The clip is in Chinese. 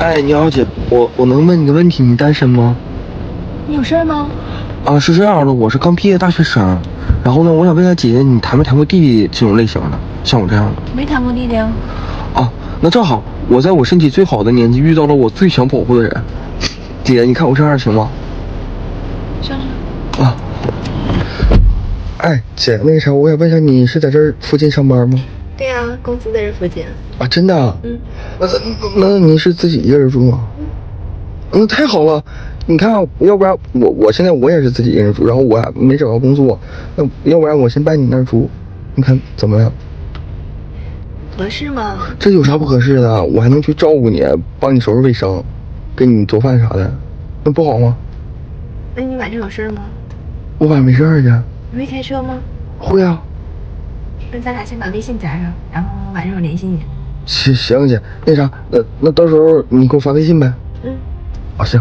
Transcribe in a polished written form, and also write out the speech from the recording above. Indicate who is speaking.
Speaker 1: 哎，你好姐，我能问你个问题，你单身吗？
Speaker 2: 你有事儿吗？
Speaker 1: 啊，是这样的，我是刚毕业大学生，然后呢，我想问一下姐姐，你谈没谈过弟弟这种类型的，像我这样的？
Speaker 2: 没谈过弟弟啊。
Speaker 1: 啊，那正好，我在我身体最好的年纪遇到了我最想保护的人，姐姐，你看我这样行吗？
Speaker 2: 上。
Speaker 1: 啊，哎，姐，那个啥，我想问一下，你是在这儿附近上班吗？
Speaker 2: 对啊，公司在这附近。
Speaker 1: 啊，真的啊？
Speaker 2: 嗯。
Speaker 1: 那你是自己一个人住吗？嗯，太好了，你看啊，要不然我现在我也是自己一个人住，然后我还没找到工作，那要不然我先搬你那儿住，你看怎么样？
Speaker 2: 合适吗？
Speaker 1: 这有啥不合适的？我还能去照顾你，帮你收拾卫生，给你做饭啥的，那不好吗？
Speaker 2: 那你晚上有事吗？
Speaker 1: 我晚上没事儿去。
Speaker 2: 你会开车吗？
Speaker 1: 会啊。
Speaker 2: 那咱俩先把微信加上，然后晚上我联系你。
Speaker 1: 行姐，那啥，那到时候你给我发微信呗。
Speaker 2: 嗯。
Speaker 1: 啊，行。